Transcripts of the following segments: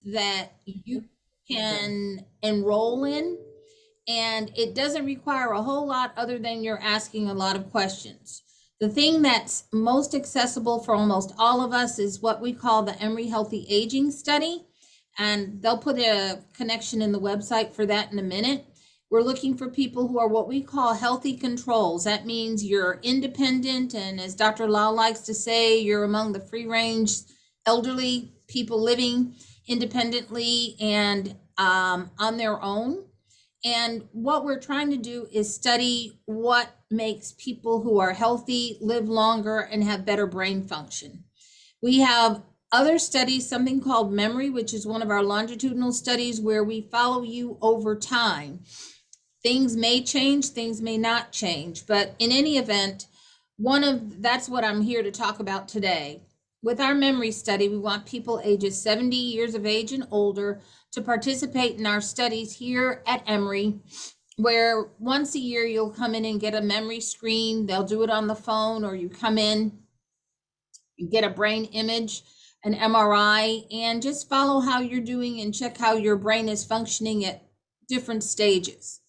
that you can enroll in, and it doesn't require a whole lot other than you're asking a lot of questions. The thing that's most accessible for almost all of us is what we call the Emory Healthy Aging Study, and they'll put a connection in the website for that in a minute. We're looking for people who are what we call healthy controls. That means you're independent, and as Dr. Lau likes to say, you're among the free range elderly people living independently and on their own. And what we're trying to do is study what makes people who are healthy live longer and have better brain function. We have other studies, something called Memory, which is one of our longitudinal studies where we follow you over time. Things may change, things may not change, but in any event, that's what I'm here to talk about today. With our memory study, we want people ages 70 years of age and older to participate in our studies here at Emory, where once a year you'll come in and get a memory screen. They'll do it on the phone, or you come in, you get a brain image, an MRI, and just follow how you're doing and check how your brain is functioning at different stages.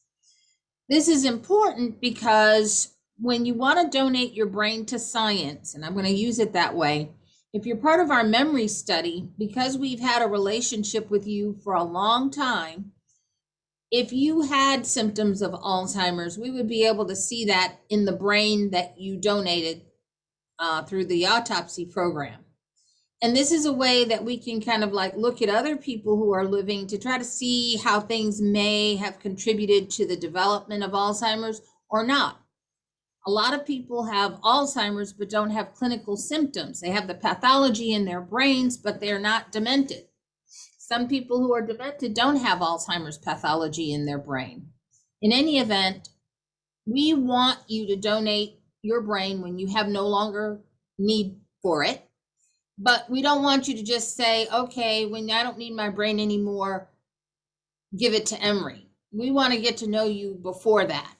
This is important because when you want to donate your brain to science, and I'm going to use it that way, if you're part of our memory study, because we've had a relationship with you for a long time, if you had symptoms of Alzheimer's, we would be able to see that in the brain that you donated through the autopsy program. And this is a way that we can kind of like look at other people who are living to try to see how things may have contributed to the development of Alzheimer's or not. A lot of people have Alzheimer's but don't have clinical symptoms. They have the pathology in their brains, but they're not demented. Some people who are demented don't have Alzheimer's pathology in their brain. In any event, we want you to donate your brain when you have no longer need for it. But we don't want you to just say, okay, when I don't need my brain anymore, give it to Emory. We want to get to know you before that,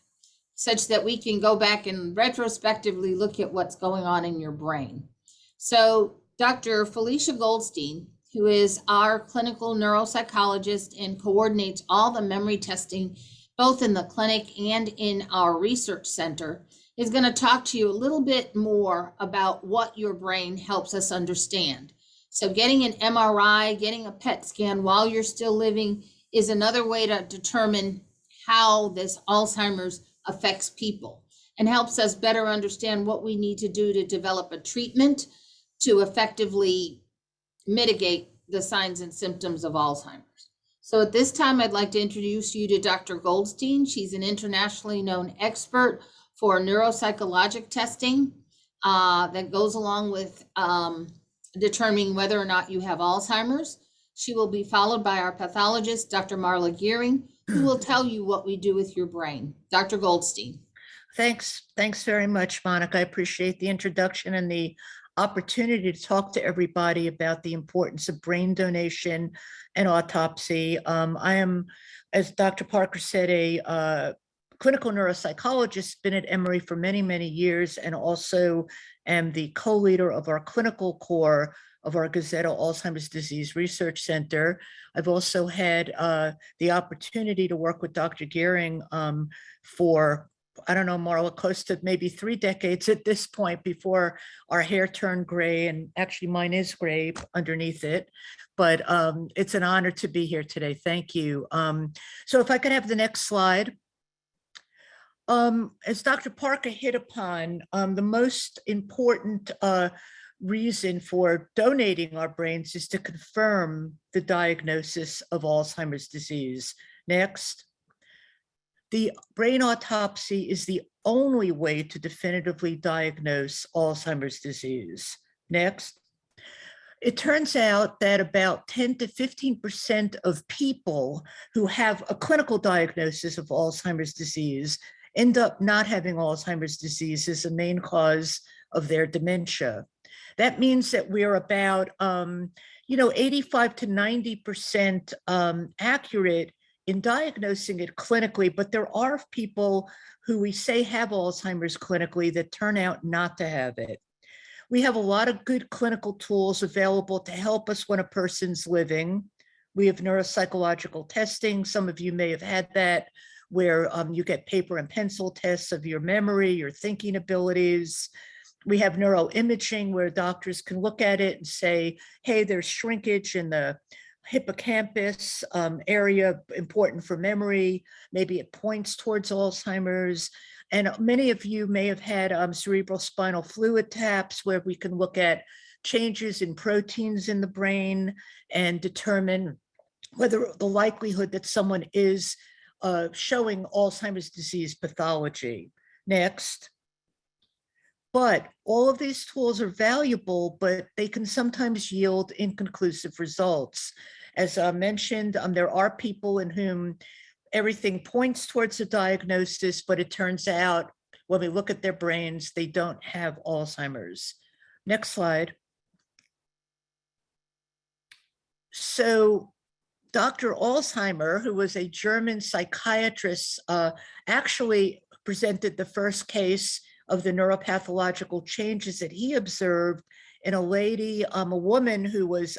such that we can go back and retrospectively look at what's going on in your brain. So Dr. Felicia Goldstein, who is our clinical neuropsychologist and coordinates all the memory testing, both in the clinic and in our research center, is going to talk to you a little bit more about what your brain helps us understand. So getting an MRI, getting a PET scan while you're still living is another way to determine how this Alzheimer's affects people and helps us better understand what we need to do to develop a treatment to effectively mitigate the signs and symptoms of Alzheimer's. So at this time, I'd like to introduce you to Dr. Goldstein. She's an internationally known expert for neuropsychologic testing that goes along with determining whether or not you have Alzheimer's. She will be followed by our pathologist, Dr. Marla Gearing, who will tell you what we do with your brain. Dr. Goldstein. Thanks very much, Monica. I appreciate the introduction and the opportunity to talk to everybody about the importance of brain donation and autopsy. I am, as Dr. Parker said, a clinical neuropsychologist, been at Emory for many, many years, and also am the co-leader of our clinical core of our Gazetto Alzheimer's Disease Research Center. I've also had the opportunity to work with Dr. Gearing for, I don't know, Marla, close to maybe 3 decades at this point before our hair turned gray, and actually mine is gray underneath it. But it's an honor to be here today. Thank you. So if I could have the next slide. As Dr. Parker hit upon, the most important reason for donating our brains is to confirm the diagnosis of Alzheimer's disease. Next. The brain autopsy is the only way to definitively diagnose Alzheimer's disease. Next. It turns out that about 10 to 15% of people who have a clinical diagnosis of Alzheimer's disease end up not having Alzheimer's disease as the main cause of their dementia. That means that we're about 85 to 90% accurate in diagnosing it clinically, but there are people who we say have Alzheimer's clinically that turn out not to have it. We have a lot of good clinical tools available to help us when a person's living. We have neuropsychological testing. Some of you may have had that, where you get paper and pencil tests of your memory, your thinking abilities. We have neuroimaging, where doctors can look at it and say, hey, there's shrinkage in the hippocampus area, important for memory. Maybe it points towards Alzheimer's. And many of you may have had cerebral spinal fluid taps, where we can look at changes in proteins in the brain and determine whether the likelihood that someone is showing Alzheimer's disease pathology. Next. But all of these tools are valuable, but they can sometimes yield inconclusive results. As I mentioned, there are people in whom everything points towards a diagnosis, but it turns out when we look at their brains, they don't have Alzheimer's. Next slide. So Dr. Alzheimer, who was a German psychiatrist, actually presented the first case of the neuropathological changes that he observed in a lady, a woman who was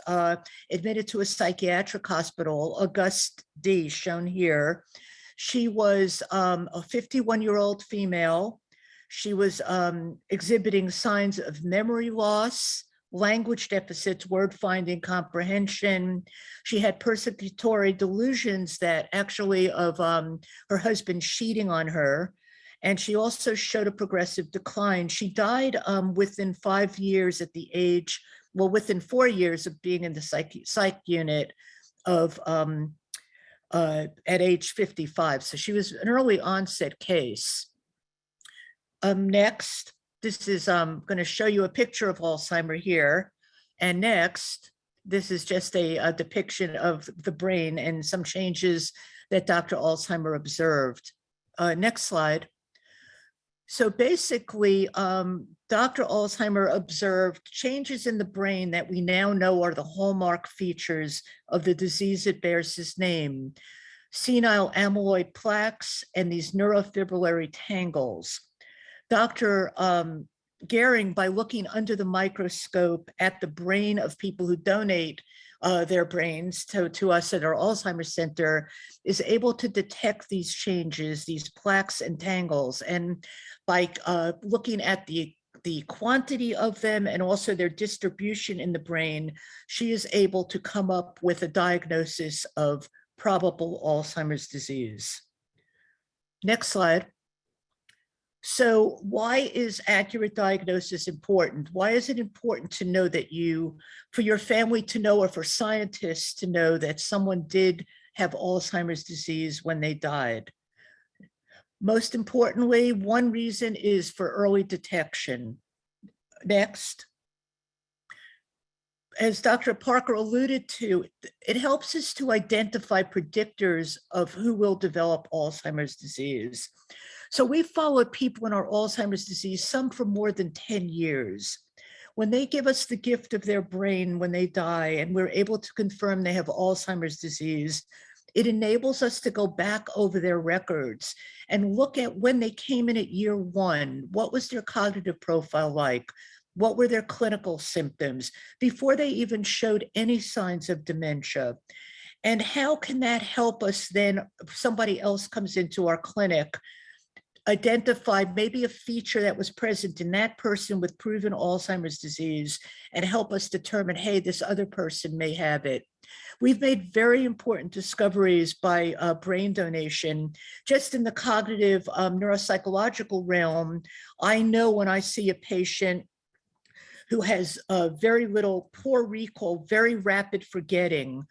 admitted to a psychiatric hospital, Auguste D, shown here. She was a 51-year-old female. She was exhibiting signs of memory loss, language deficits, word finding, comprehension. She had persecutory delusions that actually of her husband cheating on her. And she also showed a progressive decline. She died within 5 years at the age, well, within 4 years of being in the psych unit of at age 55. So she was an early onset case. Next, this is going to show you a picture of Alzheimer here. And next, this is just a depiction of the brain and some changes that Dr. Alzheimer observed. Next slide. So basically, Dr. Alzheimer observed changes in the brain that we now know are the hallmark features of the disease that bears his name: senile amyloid plaques and these neurofibrillary tangles. Dr. Gehring, by looking under the microscope at the brain of people who donate their brains to us at our Alzheimer's Center, is able to detect these changes, these plaques and tangles. And by looking at the quantity of them and also their distribution in the brain, she is able to come up with a diagnosis of probable Alzheimer's disease. Next slide. So why is accurate diagnosis important? Why is it important to know that for your family to know, or for scientists to know, that someone did have Alzheimer's disease when they died? Most importantly, one reason is for early detection. Next. As Dr. Parker alluded to, it helps us to identify predictors of who will develop Alzheimer's disease. So we followed people in our Alzheimer's disease, some for more than 10 years. When they give us the gift of their brain when they die, and we're able to confirm they have Alzheimer's disease, it enables us to go back over their records and look at when they came in at year 1. What was their cognitive profile like? What were their clinical symptoms before they even showed any signs of dementia? And how can that help us then, if somebody else comes into our clinic, identify maybe a feature that was present in that person with proven Alzheimer's disease and help us determine, hey, this other person may have it. We've made very important discoveries by brain donation. Just in the cognitive neuropsychological realm, I know when I see a patient who has very little, poor recall, very rapid forgetting,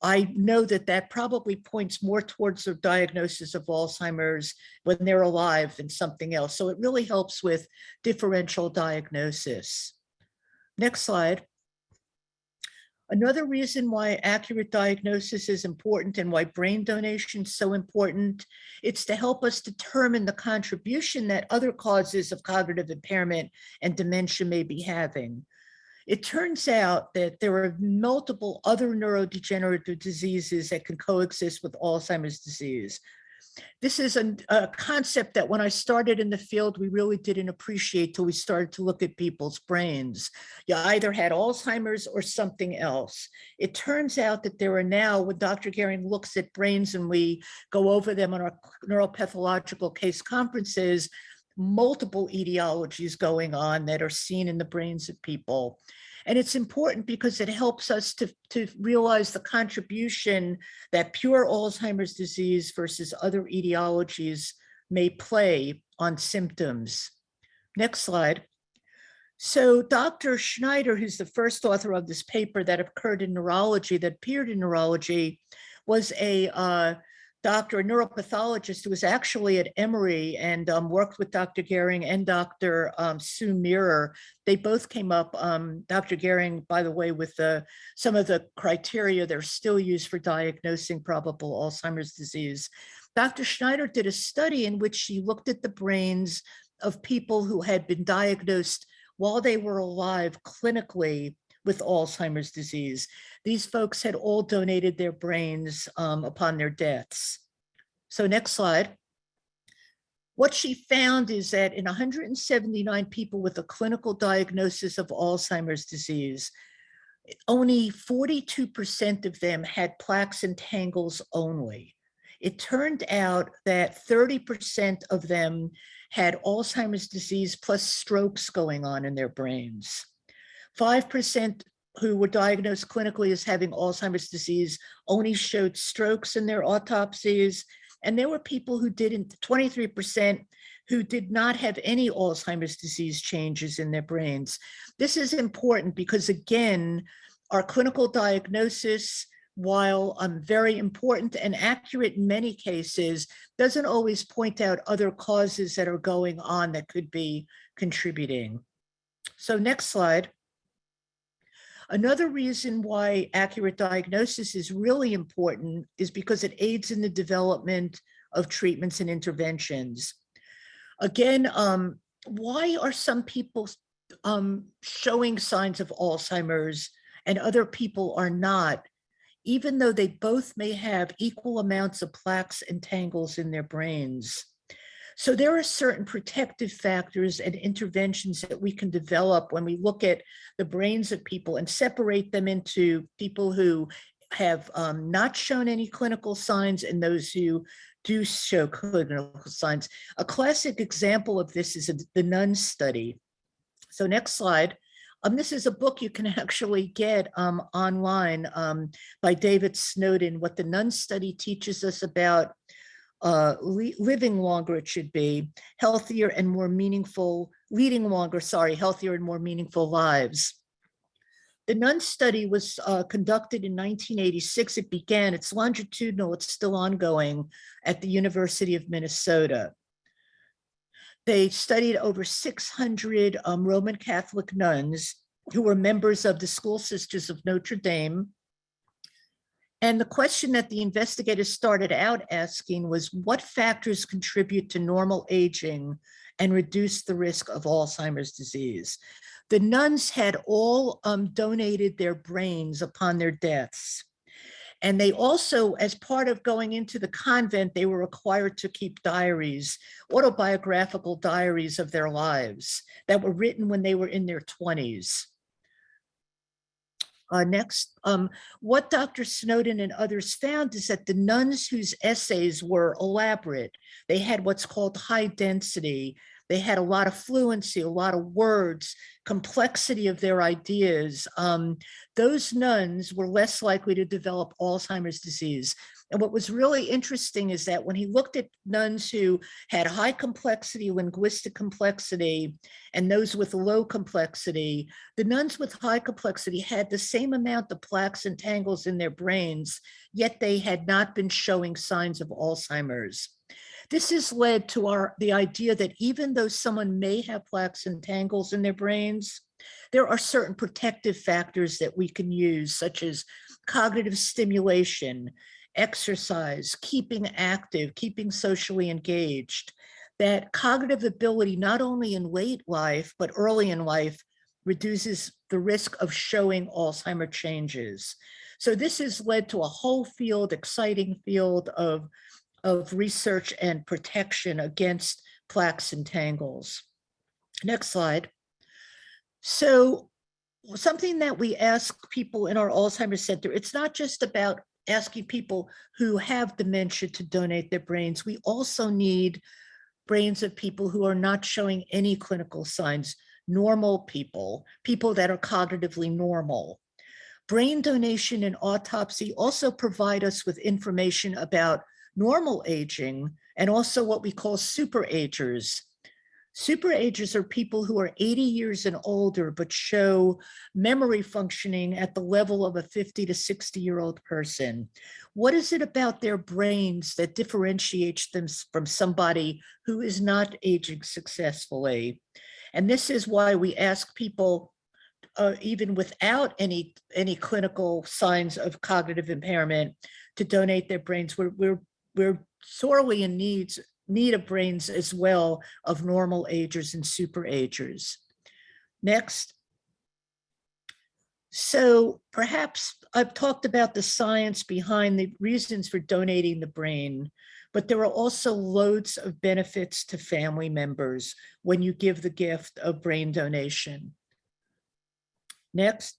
I know that that probably points more towards the diagnosis of Alzheimer's when they're alive than something else. So it really helps with differential diagnosis. Next slide. Another reason why accurate diagnosis is important and why brain donation is so important, it's to help us determine the contribution that other causes of cognitive impairment and dementia may be having. It turns out that there are multiple other neurodegenerative diseases that can coexist with Alzheimer's disease. This is a concept that when I started in the field, we really didn't appreciate till we started to look at people's brains. You either had Alzheimer's or something else. It turns out that there are now, when Dr. Gehring looks at brains and we go over them on our neuropathological case conferences, multiple etiologies going on that are seen in the brains of people. And it's important because it helps us to realize the contribution that pure Alzheimer's disease versus other etiologies may play on symptoms. Next slide. So Dr. Schneider, who's the first author of this paper that occurred in neurology, that appeared in neurology, was a doctor, a neuropathologist who was actually at Emory and worked with Dr. Gehring and Dr. Sue Mirror. They both came up, Dr. Gehring, by the way, with some of the criteria that are still used for diagnosing probable Alzheimer's disease. Dr. Schneider did a study in which she looked at the brains of people who had been diagnosed while they were alive clinically with Alzheimer's disease. These folks had all donated their brains upon their deaths. So next slide. What she found is that in 179 people with a clinical diagnosis of Alzheimer's disease, only 42% of them had plaques and tangles only. It turned out that 30% of them had Alzheimer's disease plus strokes going on in their brains. 5% who were diagnosed clinically as having Alzheimer's disease only showed strokes in their autopsies. And there were people who didn't, 23%, who did not have any Alzheimer's disease changes in their brains. This is important because, again, our clinical diagnosis, while very important and accurate in many cases, doesn't always point out other causes that are going on that could be contributing. So next slide. Another reason why accurate diagnosis is really important is because it aids in the development of treatments and interventions. Again, why are some people showing signs of Alzheimer's and other people are not, even though they both may have equal amounts of plaques and tangles in their brains? So there are certain protective factors and interventions that we can develop when we look at the brains of people and separate them into people who have not shown any clinical signs and those who do show clinical signs. A classic example of this is the NUN study. So next slide. This is a book you can actually get online by David Snowden. What the NUN study teaches us about living longer, it should be, healthier and more meaningful, leading longer, healthier and more meaningful lives. The NUN study was conducted in 1986. It began, it's longitudinal, it's still ongoing at the University of Minnesota. They studied over 600 Roman Catholic nuns who were members of the School Sisters of Notre Dame. And the question that the investigators started out asking was, what factors contribute to normal aging and reduce the risk of Alzheimer's disease? The nuns had all donated their brains upon their deaths. And they also, as part of going into the convent, they were required to keep diaries, autobiographical diaries of their lives that were written when they were in their 20s. Next, what Dr. Snowden and others found is that the nuns whose essays were elaborate, they had what's called high density, they had a lot of fluency, a lot of words, complexity of their ideas. Those nuns were less likely to develop Alzheimer's disease. And what was really interesting is that when he looked at nuns who had high complexity, linguistic complexity, and those with low complexity, the nuns with high complexity had the same amount of plaques and tangles in their brains, yet they had not been showing signs of Alzheimer's. This has led to the idea that even though someone may have plaques and tangles in their brains, there are certain protective factors that we can use, such as cognitive stimulation, exercise, keeping active, keeping socially engaged, that cognitive ability, not only in late life, but early in life, reduces the risk of showing Alzheimer's changes. So this has led to a whole field, exciting field of of research and protection against plaques and tangles. Next slide. So something that we ask people in our Alzheimer's Center, it's not just about asking people who have dementia to donate their brains. We also need brains of people who are not showing any clinical signs, normal people, people that are cognitively normal. Brain donation and autopsy also provide us with information about normal aging and also what we call superagers. Superagers are people who are 80 years and older, but show memory functioning at the level of a 50 to 60-year-old person. What is it about their brains that differentiates them from somebody who is not aging successfully? And this is why we ask people, even without any clinical signs of cognitive impairment, to donate their brains. We're sorely in need of brains as well of normal agers and superagers. Next. So perhaps I've talked about the science behind the reasons for donating the brain, but there are also loads of benefits to family members when you give the gift of brain donation. Next.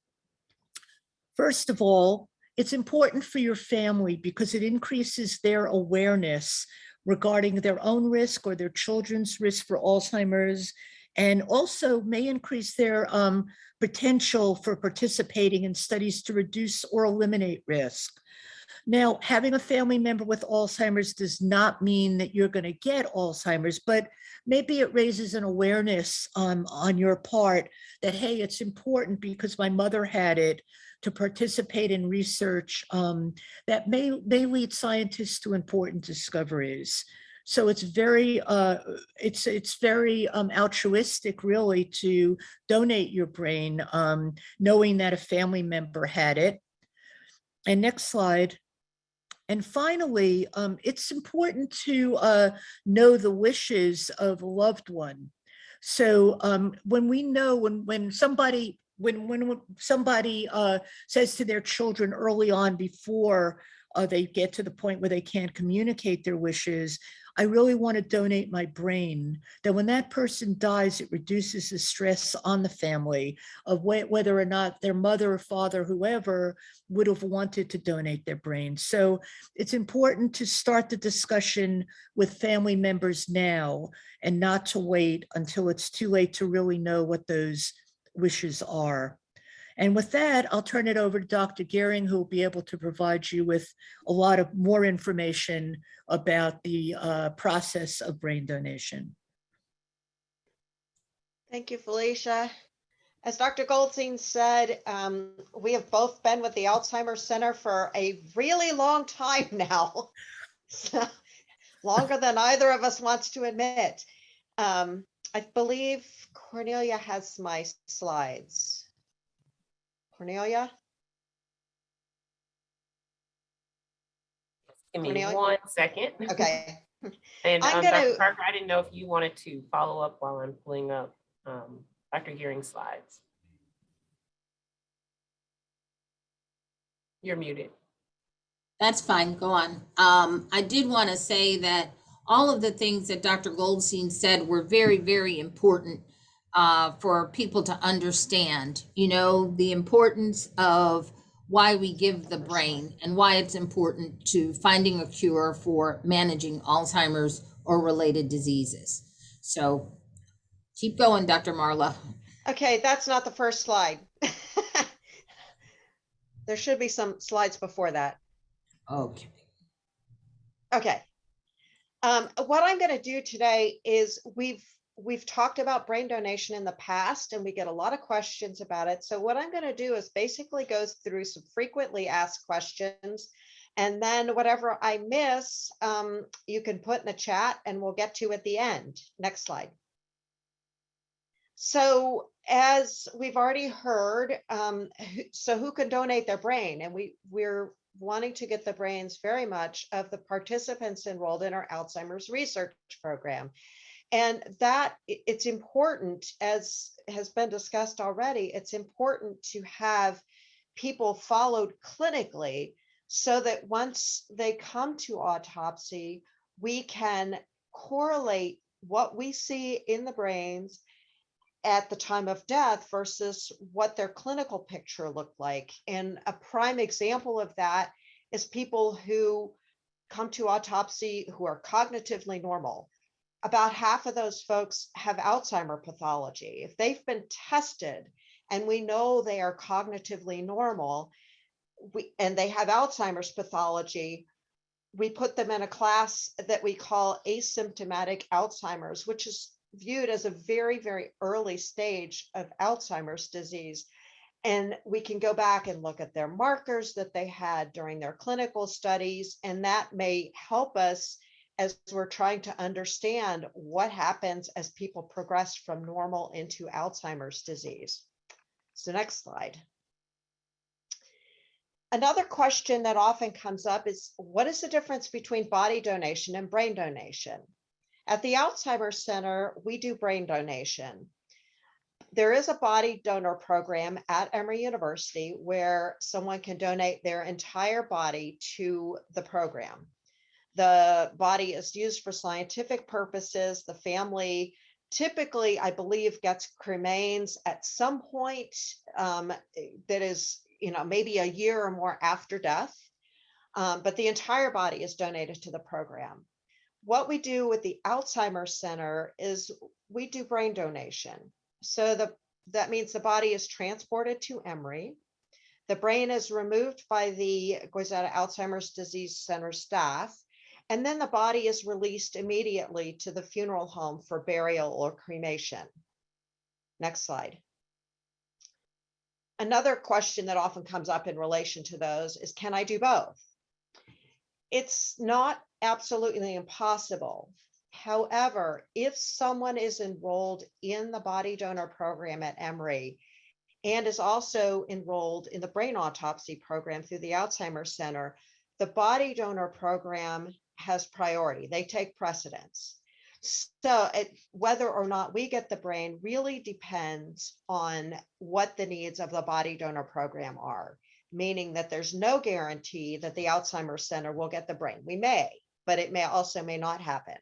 First of all, it's important for your family because it increases their awareness regarding their own risk or their children's risk for Alzheimer's, and also may increase their potential for participating in studies to reduce or eliminate risk. Now, having a family member with Alzheimer's does not mean that you're going to get Alzheimer's, but maybe it raises an awareness on your part that, hey, it's important because my mother had it, to participate in research that may lead scientists to important discoveries. So it's very altruistic, really, to donate your brain, knowing that a family member had it. And next slide. And finally, it's important to know the wishes of a loved one. So when we know, when somebody says to their children early on, before they get to the point where they can't communicate their wishes, I really want to donate my brain, that when that person dies, it reduces the stress on the family of whether or not their mother or father, whoever, would have wanted to donate their brain. So it's important to start the discussion with family members now and not to wait until it's too late to really know what those wishes are. And with that, I'll turn it over to Dr. Gehring, who will be able to provide you with a lot of more information about the process of brain donation. Thank you, Felicia. As Dr. Goldstein said, we have both been with the Alzheimer's Center for a really long time now, longer than either of us wants to admit. I believe Cornelya has my slides. Cornelya? Give me Cornelya? 1 second. Okay. And I'm Dr. gonna- Parker, I didn't know if you wanted to follow up while I'm pulling up Dr. Gehring's slides. You're muted. That's fine, go on. I did want to say that all of the things that Dr. Goldstein said were very, very important for people to understand, you know, the importance of why we give the brain and why it's important to finding a cure for managing Alzheimer's or related diseases. So keep going, Dr. Marla. Okay, that's not the first slide. There should be some slides before that. Okay. Okay. What I'm going to do today is we've talked about brain donation in the past, and we get a lot of questions about it. So what I'm going to do is basically go through some frequently asked questions, and then whatever I miss, you can put in the chat, and we'll get to at the end. Next slide. So as we've already heard, so who can donate their brain? And we're wanting to get the brains very much of the participants enrolled in our Alzheimer's research program. And that it's important, as has been discussed already, it's important to have people followed clinically so that once they come to autopsy, we can correlate what we see in the brains at the time of death versus what their clinical picture looked like. And a prime example of that is people who come to autopsy who are cognitively normal. About half of those folks have Alzheimer pathology. If they've been tested and we know they are cognitively normal, and they have Alzheimer's pathology, we put them in a class that we call asymptomatic Alzheimer's, which is viewed as a very, very early stage of Alzheimer's disease. And we can go back and look at their markers that they had during their clinical studies, and that may help us as we're trying to understand what happens as people progress from normal into Alzheimer's disease. So next slide. Another question that often comes up is, what is the difference between body donation and brain donation? At the Alzheimer's Center, we do brain donation. There is a body donor program at Emory University where someone can donate their entire body to the program. The body is used for scientific purposes. The family typically, I believe, gets cremains at some point that is, maybe a year or more after death, but the entire body is donated to the program. What we do with the Alzheimer's Center is we do brain donation. So that means the body is transported to Emory. The brain is removed by the Goizueta Alzheimer's Disease Center staff, and then the body is released immediately to the funeral home for burial or cremation. Next slide. Another question that often comes up in relation to those is, can I do both? It's not absolutely impossible. However, if someone is enrolled in the body donor program at Emory and is also enrolled in the brain autopsy program through the Alzheimer's Center, the body donor program has priority. They take precedence. So whether or not we get the brain really depends on what the needs of the body donor program are, meaning that there's no guarantee that the Alzheimer's Center will get the brain. We may, but it may not happen.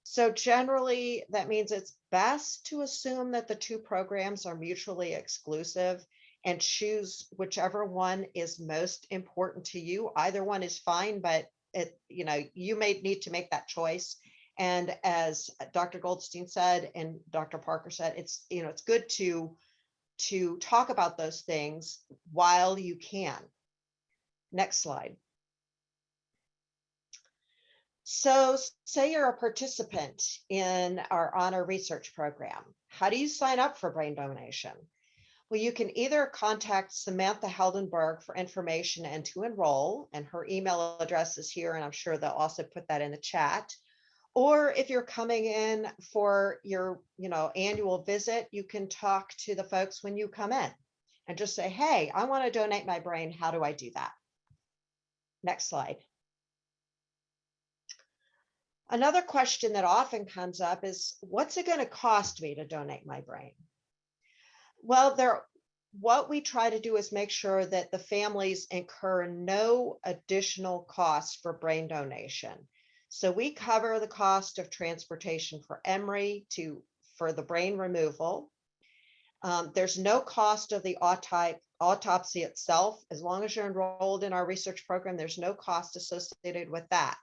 So generally, that means it's best to assume that the two programs are mutually exclusive and choose whichever one is most important to you. Either one is fine, but you may need to make that choice. And as Dr. Goldstein said, and Dr. Parker said, it's good to talk about those things while you can. Next slide. So say you're a participant in our honor research program. How do you sign up for brain donation? Well, you can either contact Samantha Heldenberg for information and to enroll, and her email address is here, and I'm sure they'll also put that in the chat. Or if you're coming in for your annual visit, you can talk to the folks when you come in and just say, hey, I want to donate my brain. How do I do that? Next slide. Another question that often comes up is, what's it going to cost me to donate my brain? Well, what we try to do is make sure that the families incur no additional costs for brain donation. So we cover the cost of transportation for Emory for the brain removal. There's no cost of the autopsy itself. As long as you're enrolled in our research program, there's no cost associated with that.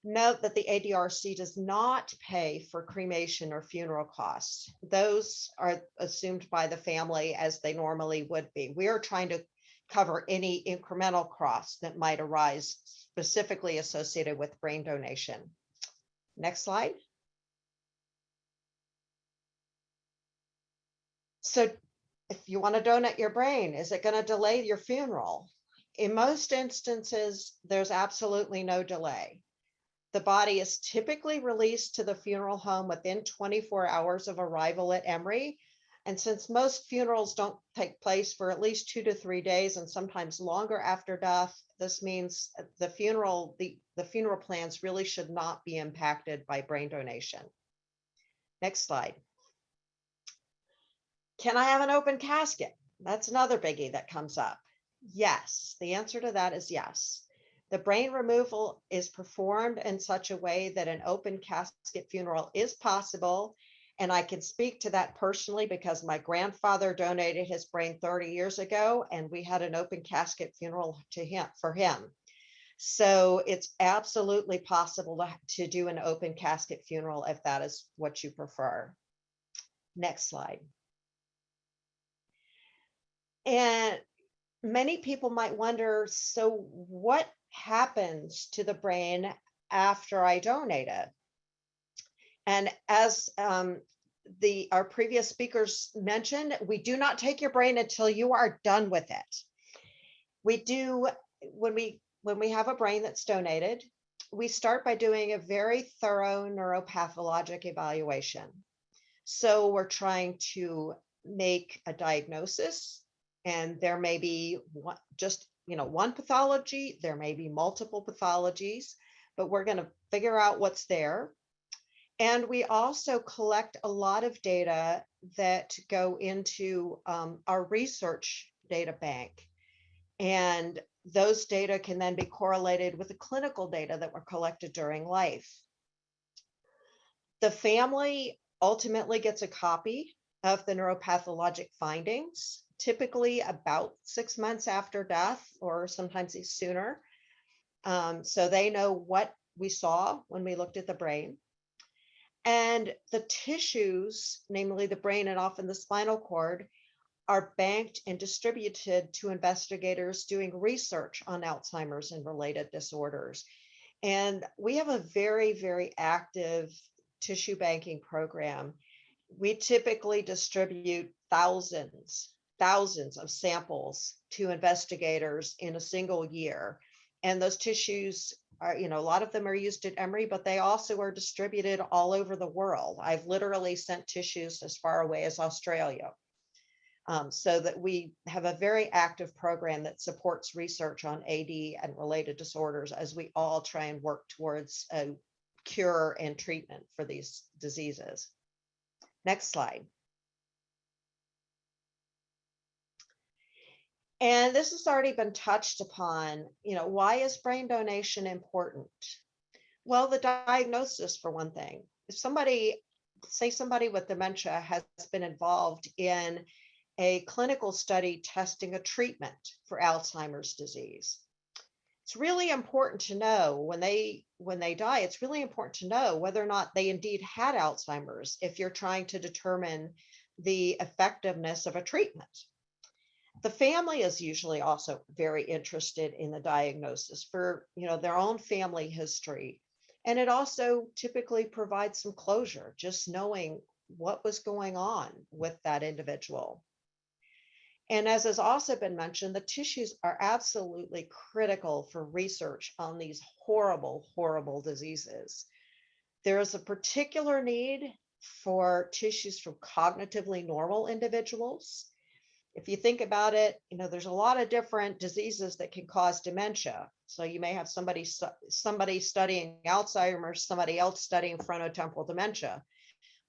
Note that the ADRC does not pay for cremation or funeral costs. Those are assumed by the family as they normally would be. We are trying to cover any incremental costs that might arise specifically associated with brain donation. Next slide. So if you want to donate your brain, is it going to delay your funeral? In most instances, there's absolutely no delay. The body is typically released to the funeral home within 24 hours of arrival at Emory. And since most funerals don't take place for at least 2 to 3 days and sometimes longer after death, this means the funeral plans really should not be impacted by brain donation. Next slide. Can I have an open casket? That's another biggie that comes up. Yes, the answer to that is yes. The brain removal is performed in such a way that an open casket funeral is possible. And I can speak to that personally because my grandfather donated his brain 30 years ago, and we had an open casket funeral for him. So it's absolutely possible to do an open casket funeral if that is what you prefer. Next slide. And many people might wonder, so what happens to the brain after I donate it? And as our previous speakers mentioned, we do not take your brain until you are done with it. We do, when we have a brain that's donated, we start by doing a very thorough neuropathologic evaluation. So we're trying to make a diagnosis, and there may be one pathology, there may be multiple pathologies, but we're going to figure out what's there. And we also collect a lot of data that go into our research data bank. And those data can then be correlated with the clinical data that were collected during life. The family ultimately gets a copy of the neuropathologic findings, typically about 6 months after death, or sometimes sooner. So they know what we saw when we looked at the brain. And the tissues, namely the brain and often the spinal cord, are banked and distributed to investigators doing research on Alzheimer's and related disorders. And we have a very, very active tissue banking program. We typically distribute thousands of samples to investigators in a single year. And those tissues are, a lot of them are used at Emory, but they also are distributed all over the world. I've literally sent tissues as far away as Australia. So that we have a very active program that supports research on AD and related disorders as we all try and work towards a cure and treatment for these diseases. Next slide. And this has already been touched upon. Why is brain donation important? Well, the diagnosis, for one thing. If somebody with dementia has been involved in a clinical study testing a treatment for Alzheimer's disease, it's really important to know when they die, it's really important to know whether or not they indeed had Alzheimer's if you're trying to determine the effectiveness of a treatment. The family is usually also very interested in the diagnosis for their own family history. And it also typically provides some closure, just knowing what was going on with that individual. And as has also been mentioned, the tissues are absolutely critical for research on these horrible, horrible diseases. There is a particular need for tissues from cognitively normal individuals. If you think about it, there's a lot of different diseases that can cause dementia. So you may have somebody studying Alzheimer's, somebody else studying frontotemporal dementia.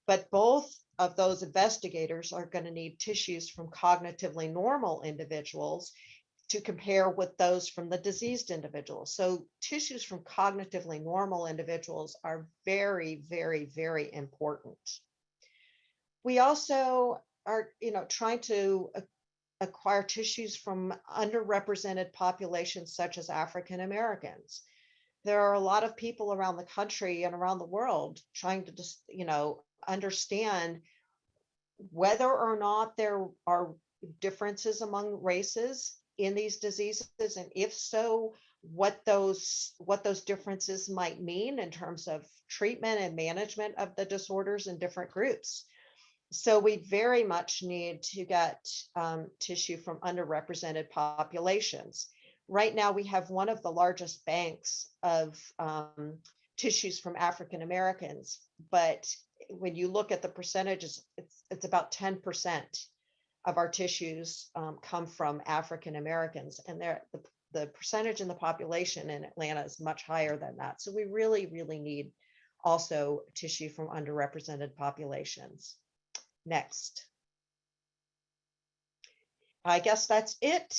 But both of those investigators are going to need tissues from cognitively normal individuals to compare with those from the diseased individuals. So tissues from cognitively normal individuals are very, very, very important. We also are, trying to acquire tissues from underrepresented populations such as African Americans. There are a lot of people around the country and around the world trying to just, understand whether or not there are differences among races in these diseases, and if so, what those differences might mean in terms of treatment and management of the disorders in different groups. So we very much need to get tissue from underrepresented populations. Right now, we have one of the largest banks of tissues from African Americans, but when you look at the percentages, it's about 10% of our tissues come from African Americans, and the percentage in the population in Atlanta is much higher than that. So we really, really need also tissue from underrepresented populations. Next. I guess that's it.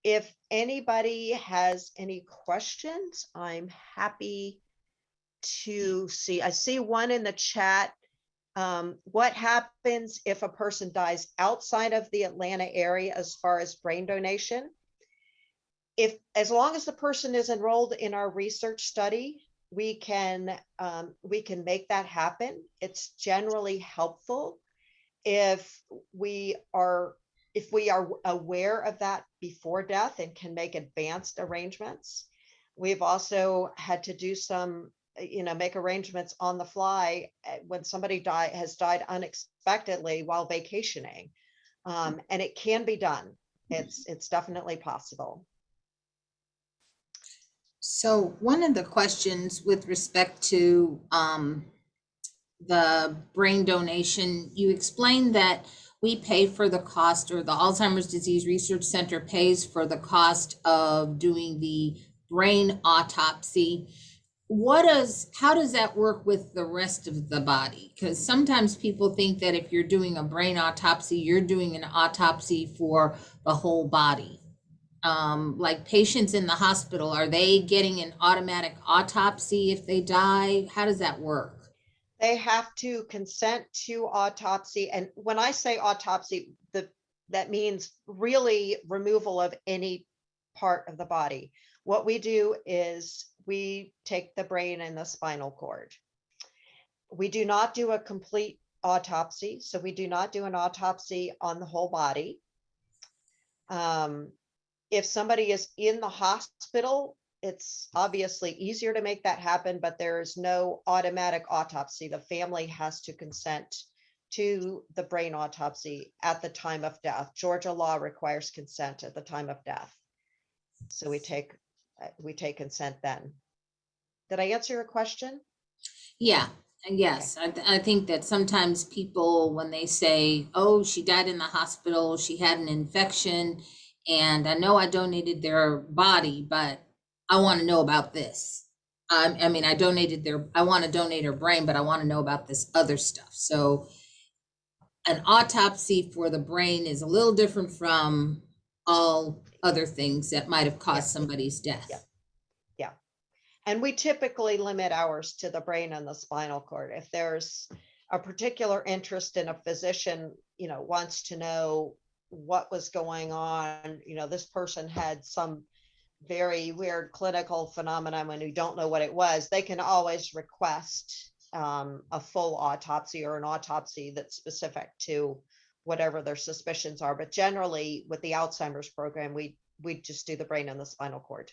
if anybody has any questions, I'm happy to see. I see one in the chat. What happens if a person dies outside of the Atlanta area as far as brain donation? As long as the person is enrolled in our research study, we can make that happen. It's generally helpful if we are aware of that before death and can make advanced arrangements. We've also had to do some, make arrangements on the fly when somebody has died unexpectedly while vacationing. And it can be done. It's definitely possible. So one of the questions with respect to the brain donation, you explained that we pay for the cost, or the Alzheimer's Disease Research Center pays for the cost of doing the brain autopsy. How does that work with the rest of the body? Because sometimes people think that if you're doing a brain autopsy, you're doing an autopsy for the whole body. Like patients in the hospital, are they getting an automatic autopsy if they die? How does that work? They have to consent to autopsy. And when I say autopsy, that means really removal of any part of the body. What we do is we take the brain and the spinal cord. We do not do a complete autopsy. So we do not do an autopsy on the whole body. If somebody is in the hospital, it's obviously easier to make that happen, but there is no automatic autopsy. The family has to consent to the brain autopsy at the time of death. Georgia law requires consent at the time of death. So we take consent then. Did I answer your question? Yeah, yes. I think that sometimes people, when they say, oh, she died in the hospital, she had an infection, and I know I donated their body, but I want to know about this. I want to donate her brain, but I want to know about this other stuff. So an autopsy for the brain is a little different from all other things that might have caused somebody's death. Yeah. And we typically limit ours to the brain and the spinal cord. If there's a particular interest in a physician, wants to know what was going on, this person had some very weird clinical phenomenon when you don't know what it was, they can always request a full autopsy or an autopsy that's specific to whatever their suspicions are. But generally with the Alzheimer's program, we just do the brain and the spinal cord.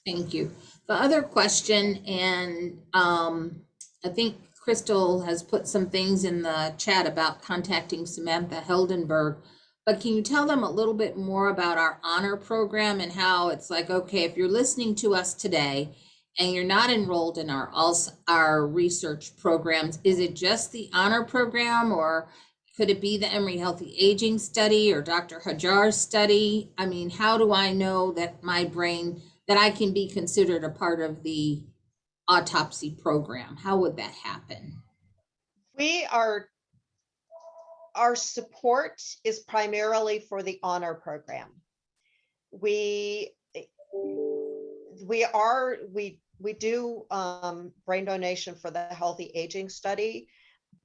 Thank you. The other question, and I think Crystal has put some things in the chat about contacting Samantha Heldenberg, but can you tell them a little bit more about our honor program and how it's like, okay, if you're listening to us today and you're not enrolled in our research programs, is it just the honor program, or could it be the Emory Healthy Aging study or Dr. Hajar's study? I mean, how do I know that that I can be considered a part of the autopsy program? How would that happen? Our support is primarily for the honor program. We do brain donation for the Healthy Aging study,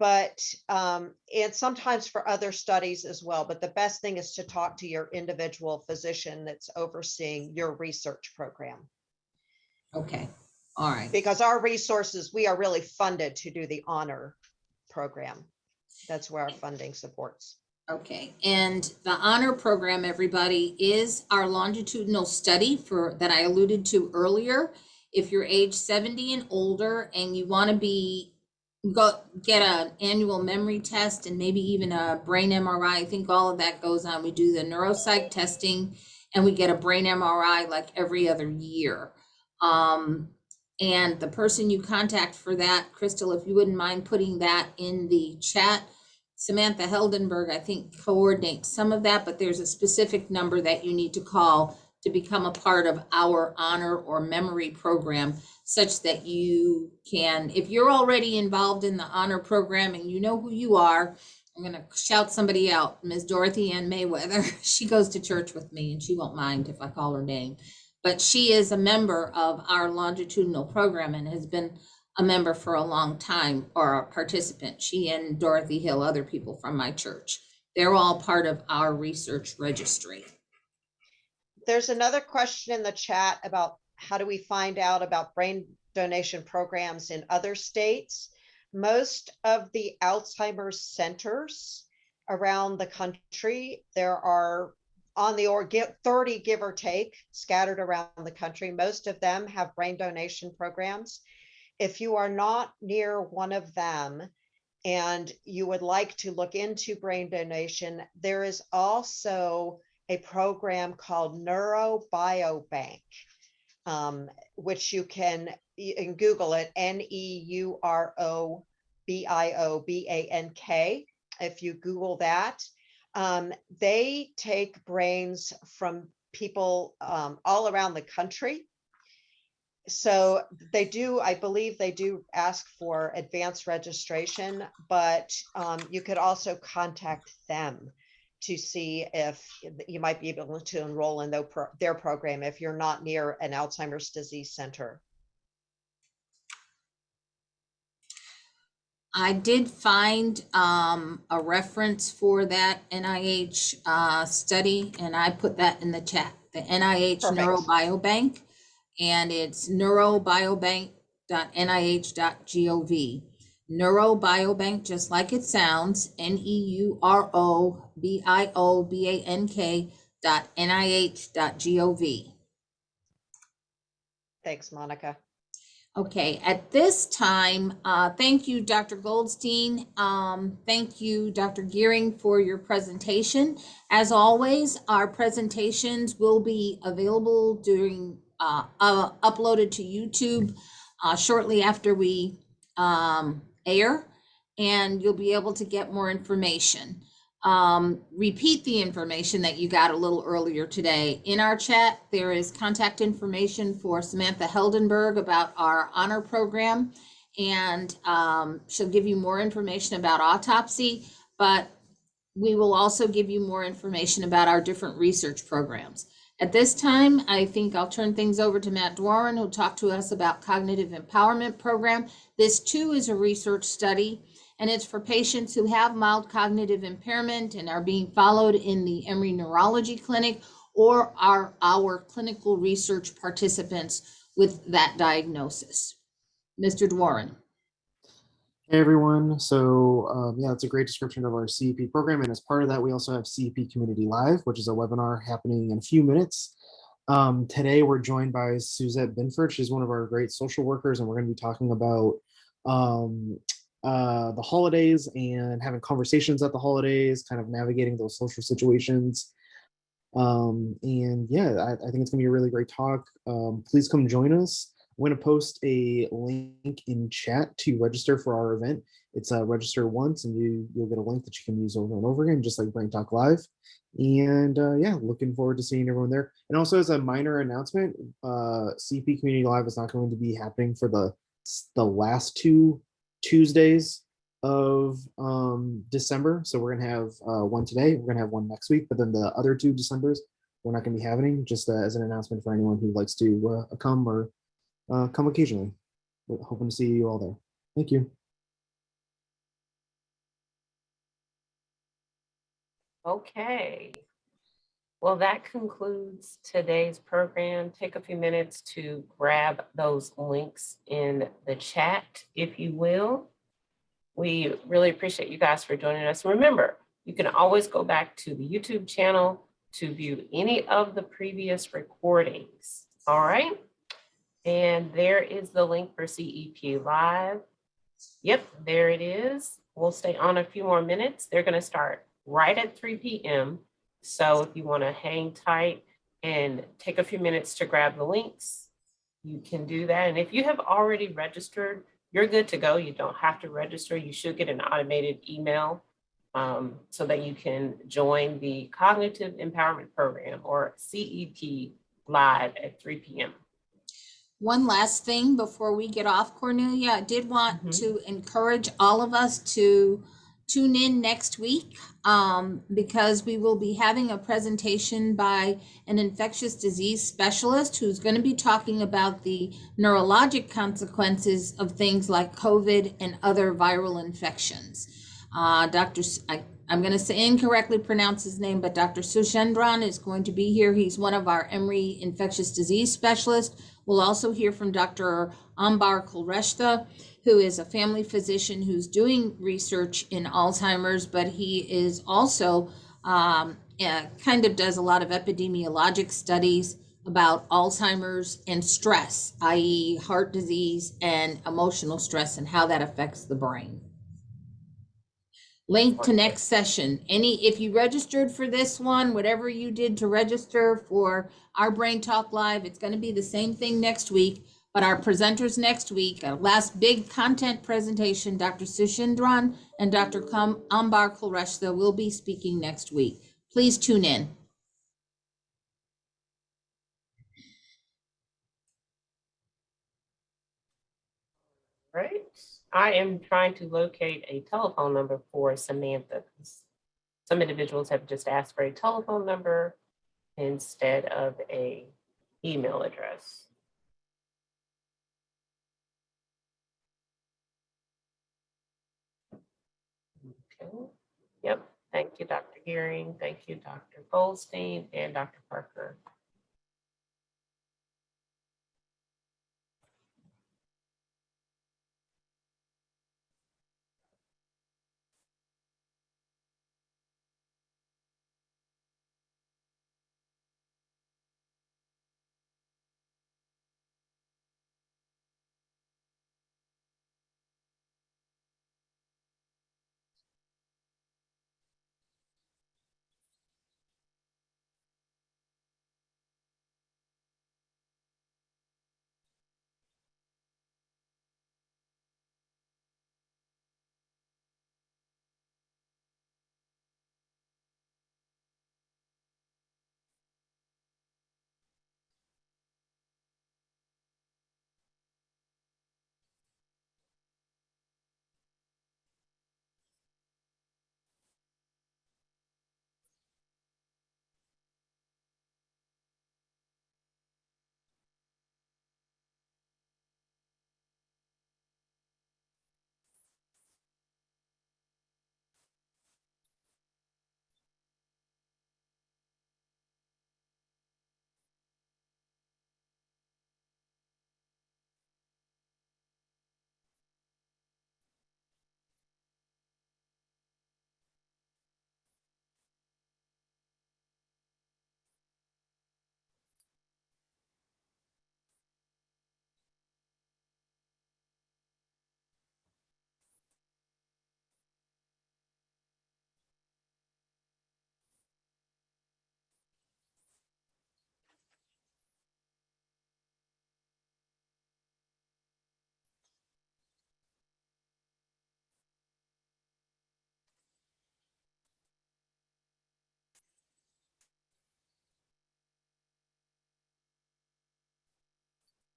but and sometimes for other studies as well. But the best thing is to talk to your individual physician that's overseeing your research program. Okay, all right. Because our resources, we are really funded to do the honor program. That's where our funding supports. Okay, and the honor program, everybody, is our longitudinal study that I alluded to earlier. If you're age 70 and older and you want to get an annual memory test and maybe even a brain MRI, I think all of that goes on. We do the neuropsych testing and we get a brain MRI like every other year. And the person you contact for that, Crystal, if you wouldn't mind putting that in the chat, Samantha Heldenberg, I think, coordinates some of that, but there's a specific number that you need to call to become a part of our honor or memory program, such that you can, if you're already involved in the honor program and you know who you are, I'm gonna shout somebody out, Miss Dorothy Ann Mayweather. She goes to church with me and she won't mind if I call her name. But she is a member of our longitudinal program and has been a member for a long time, or a participant. She and Dorothy Hill, other people from my church. They're all part of our research registry. There's another question in the chat about how do we find out about brain donation programs in other states? Most of the Alzheimer's centers around the country, there are on the order 30, give or take, scattered around the country. Most of them have brain donation programs. If you are not near one of them and you would like to look into brain donation, there is also a program called Neurobiobank, which you can Google it, Neurobiobank. If you Google that, they take brains from people all around the country. So they do, I believe they do ask for advanced registration, but you could also contact them to see if you might be able to enroll in their program if you're not near an Alzheimer's disease center. I did find a reference for that NIH study, and I put that in the chat. The NIH Perfect. Neurobiobank, and it's neurobiobank.nih.gov. Neurobiobank, just like it sounds, neurobiobank.nih.gov. Thanks, Monica. Okay, at this time, thank you, Dr. Goldstein. Thank you, Dr. Gearing, for your presentation. As always, our presentations will be available during, uploaded to YouTube shortly after we air, and you'll be able to get more information. Repeat the information that you got a little earlier today. In our chat, there is contact information for Samantha Heldenberg about our honor program, and she'll give you more information about autopsy, but we will also give you more information about our different research programs. At this time, I think I'll turn things over to Matt Doiron, who'll talk to us about cognitive empowerment program. This too is a research study, and it's for patients who have mild cognitive impairment and are being followed in the Emory Neurology Clinic, or are our clinical research participants with that diagnosis. Mr. Doiron. Hey everyone, so yeah, it's a great description of our CEP program, and as part of that we also have CEP Community Live, which is a webinar happening in a few minutes. Today we're joined by Suzette Binford. She's one of our great social workers, and we're going to be talking about the holidays and having conversations at the holidays, kind of navigating those social situations. And yeah, I think it's gonna be a really great talk. Please come join us. I'm going to post a link in chat to register for our event. It's register once and you'll get a link that you can use over and over again, just like BrainTalk Live. And yeah, looking forward to seeing everyone there. And also, as a minor announcement, CP Community Live is not going to be happening for the last 2 Tuesdays of December. So we're going to have one today, we're going to have one next week, but then the other 2 Decembers we're not going to be having, just as an announcement for anyone who likes to come or come occasionally. We're hoping to see you all there. Thank you. Okay. Well, that concludes today's program. Take a few minutes to grab those links in the chat, if you will. We really appreciate you guys for joining us. Remember, you can always go back to the YouTube channel to view any of the previous recordings. All right. And there is the link for CEP Live. Yep, there it is. We'll stay on a few more minutes. They're going to start right at 3 p.m. So if you want to hang tight and take a few minutes to grab the links, you can do that. And if you have already registered, you're good to go. You don't have to register. You should get an automated email so that you can join the Cognitive Empowerment Program, or CEP Live, at 3 p.m. One last thing before we get off, Cornelia, I did want to encourage all of us to tune in next week because we will be having a presentation by an infectious disease specialist who's going to be talking about the neurologic consequences of things like COVID and other viral infections. I'm going to say incorrectly pronounce his name, but Dr. Sushendran is going to be here. He's one of our Emory infectious disease specialists. We'll also hear from Dr. Ambar Kulreshta, who is a family physician who's doing research in Alzheimer's, but he is also kind of does a lot of epidemiologic studies about Alzheimer's and stress, i.e. heart disease and emotional stress and how that affects the brain. Link to next session. If you registered for this one, whatever you did to register for our Brain Talk Live, it's going to be the same thing next week. But our presenters next week, our last big content presentation, Dr. Sushindran and Dr. Ambar Kulreshta will be speaking next week. Please tune in. Right. I am trying to locate a telephone number for Samantha. Some individuals have just asked for a telephone number instead of a email address. Okay. Yep. Thank you, Dr. Gearing. Thank you, Dr. Goldstein and Dr. Parker.